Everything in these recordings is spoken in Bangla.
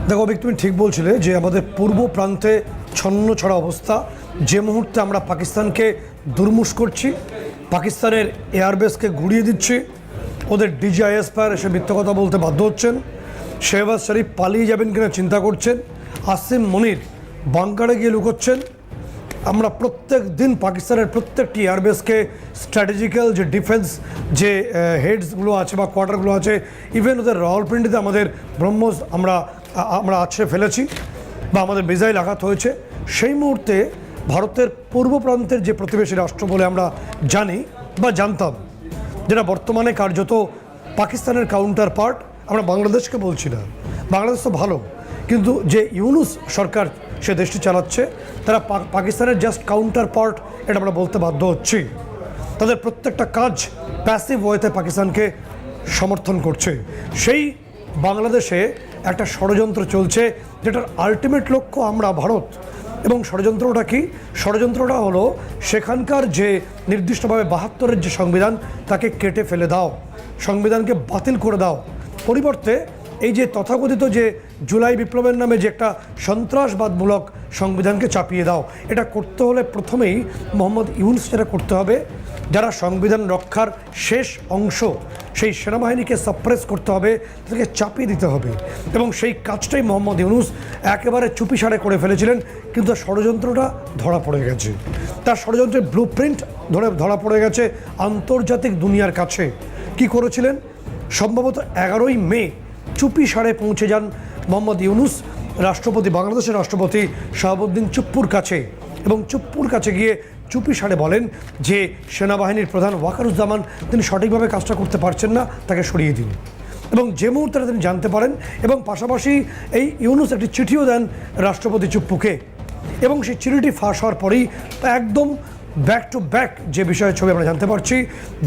দেখো অভিক, তুমি ঠিক বলছিলে যে আমাদের পূর্ব প্রান্তে ছন্ন ছড়া অবস্থা। যে মুহূর্তে আমরা পাকিস্তানকে দুর্মুষ করছি, পাকিস্তানের এয়ারবেসকে গুড়িয়ে দিচ্ছি, ওদের ডিজিআইএসপার এসে মিথ্যা কথা বলতে বাধ্য হচ্ছেন, শেহবাজ শরীফ পালিয়ে যাবেন কিনা চিন্তা করছেন, আসিম মনির বাংকারে গিয়ে লুকোচ্ছেন। আমরা প্রত্যেক দিন পাকিস্তানের প্রত্যেকটি এয়ারবেসকে স্ট্র্যাটেজিক্যাল যে ডিফেন্স যে হেডসগুলো আছে বা কোয়ার্টারগুলো আছে, ইভেন ওদের রাওয়ালপিন্ডিতে আমাদের ব্রহ্মোস আমরা আছড়ে ফেলেছি বা আমাদের মিসাইল আঘাত হয়েছে। সেই মুহূর্তে ভারতের পূর্ব প্রান্তের যে প্রতিবেশী রাষ্ট্র বলে আমরা জানি বা জানতাম, যেটা বর্তমানে কার্যত পাকিস্তানের কাউন্টার পার্ট, আমরা বাংলাদেশকে বলছি না, বাংলাদেশ তো ভালো, কিন্তু যে ইউনুস সরকার সে দেশটি চালাচ্ছে তারা পাকিস্তানের জাস্ট কাউন্টার পার্ট, এটা আমরা বলতে বাধ্য হচ্ছি। তাদের প্রত্যেকটা কাজ প্যাসিভ ওয়েতে পাকিস্তানকে সমর্থন করছে। সেই বাংলাদেশে একটা ষড়যন্ত্র চলছে, যেটার আলটিমেট লক্ষ্য আমরা ভারত। এবং ষড়যন্ত্রটা কি? ষড়যন্ত্রটা হলো সেখানকার যে নির্দিষ্টভাবে ৭২-এর যে সংবিধান, তাকে কেটে ফেলে দাও, সংবিধানকে বাতিল করে দাও। পরিবর্তে এই যে তথাকথিত যে জুলাই বিপ্লবের নামে যে একটা সন্ত্রাসবাদমূলক সংবিধানকে চাপিয়ে দাও, এটা করতে হলে প্রথমেই মোহাম্মদ ইউনুস যেটা করতে হবে, যারা সংবিধান রক্ষার শেষ অংশ সেই সেনাবাহিনীকে সাপ্রেস করতে হবে, তাদেরকে চাপিয়ে দিতে হবে। এবং সেই কাজটাই মোহাম্মদ ইউনুস একেবারে চুপিসারে করে ফেলেছিলেন, কিন্তু ষড়যন্ত্রটা ধরা পড়ে গেছে, তার ষড়যন্ত্রের ব্লু প্রিন্ট ধরা পড়ে গেছে আন্তর্জাতিক দুনিয়ার কাছে। কি করেছিলেন? সম্ভবত 11ই মে চুপিসারে পৌঁছে যান মোহাম্মদ ইউনুস রাষ্ট্রপতি, বাংলাদেশের রাষ্ট্রপতি শাহাবুদ্দিন চুপ্পুর কাছে, এবং চুপ্পুর কাছে গিয়ে চুপিসারে বলেন যে সেনাবাহিনীর প্রধান ওয়াকারুজ্জামান তিনি সঠিকভাবে কাজটা করতে পারছেন না, তাকে সরিয়ে দিন। এবং যে মুহূর্তে তিনি জানতে পারেন, এবং পাশাপাশি এই ইউনুস একটি চিঠিও দেন রাষ্ট্রপতি চুপ্পুকে, এবং সেই চিঠিটি ফাঁস হওয়ার পরেই একদম ব্যাক টু ব্যাক যে বিষয়ের ছবি আমরা জানতে পারছি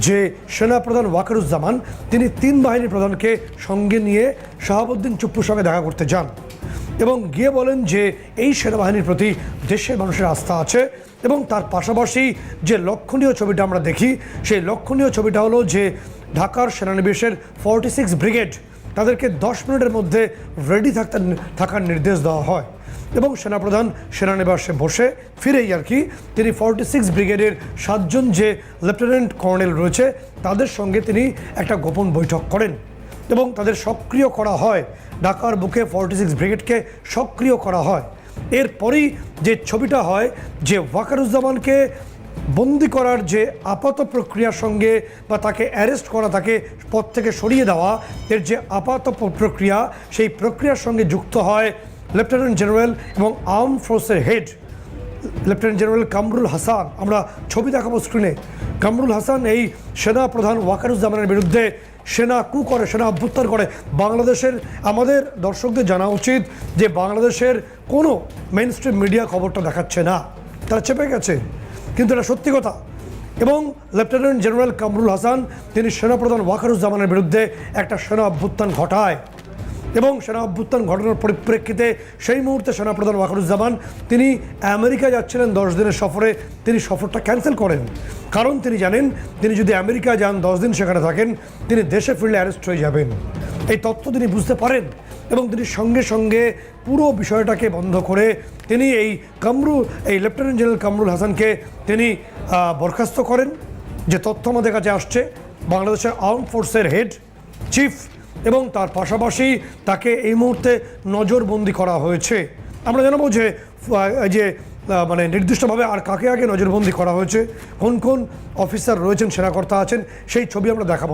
যে সেনাপ্রধান ওয়াকারুজ্জামান তিনি ৩ বাহিনীর প্রধানকে সঙ্গে নিয়ে শাহাবুদ্দিন চুপ্পুর সঙ্গে দেখা করতে যান এবং গিয়ে বলেন যে এই সেনাবাহিনীর প্রতি দেশের মানুষের আস্থা আছে। এবং তার পাশাপাশি যে লক্ষণীয় ছবিটা আমরা দেখি, সেই লক্ষণীয় ছবিটা হলো যে ঢাকার সেনানিবাসের 46 ব্রিগেড তাদেরকে 10 মিনিটের মধ্যে রেডি থাকার নির্দেশ দেওয়া হয়, এবং সেনাপ্রধান সেনানিবাসে বসে ফিরেই আর কি তিনি 46 ব্রিগেডের 7 জন যে লেফটেন্যান্ট কর্নেল রয়েছে তাদের সঙ্গে তিনি একটা গোপন বৈঠক করেন এবং তাদের সক্রিয় করা হয়। ঢাকার বুকে 46 ব্রিগেডকে সক্রিয় করা হয়। এরপরই যে ছবিটা হয় যে ওয়াকারুজ্জামানকে বন্দি করার যে আপাত প্রক্রিয়ার সঙ্গে বা তাকে অ্যারেস্ট করা, তাকে পদ থেকে সরিয়ে দেওয়া, এর যে আপাত প্রক্রিয়া, সেই প্রক্রিয়ার সঙ্গে যুক্ত হয় লেফটেন্যান্ট জেনারেল এবং আর্ম ফোর্সের head lieutenant general Kamrul Hasan. আমরা ছবি দেখাবো স্ক্রিনে। কামরুল হাসান এই সেনা প্রধান ওয়াকারুজ্জামানের বিরুদ্ধে সেনা কু করে, সেনা অভ্যুত্থান করে। বাংলাদেশের আমাদের দর্শকদের জানা উচিত যে বাংলাদেশের কোনো মেইন স্ট্রিম মিডিয়া খবরটা দেখাচ্ছে না, তারা চেপে গেছে, কিন্তু এটা সত্যি কথা। এবং লেফটেন্যান্ট জেনারেল কামরুল হাসান তিনি সেনাপ্রধান ওয়াকারুজ্জামানের বিরুদ্ধে একটা সেনা অভ্যুত্থান ঘটায়, এবং সেনা অভ্যুত্থান ঘটানোর পরিপ্রেক্ষিতে সেই মুহূর্তে সেনাপ্রধান ওয়াকারুজ্জামান তিনি আমেরিকা যাচ্ছিলেন 10 দিনের সফরে, তিনি সফরটা ক্যান্সেল করেন, কারণ তিনি জানেন তিনি যদি আমেরিকা যান 10 দিন সেখানে থাকেন তিনি দেশে ফিরলে অ্যারেস্ট হয়ে যাবেন। এই তথ্য তিনি বুঝতে পারেন এবং তিনি সঙ্গে সঙ্গে পুরো বিষয়টাকে বন্ধ করে তিনি এই লেফটেন্যান্ট জেনারেল কামরুল হাসানকে তিনি বরখাস্ত করেন। যে তথ্য আমাদের কাছে আসছে, বাংলাদেশের আর্ম ফোর্সের হেড চিফ, এবং তার পাশাপাশি তাকে এই মুহূর্তে নজরবন্দি করা হয়েছে। আমরা জানাবো যে মানে নির্দিষ্টভাবে আর কাকে আগে নজরবন্দি করা হয়েছে, কোন কোন অফিসার রয়েছেন, সেনাকর্তা আছেন, সেই ছবি আমরা দেখাবো।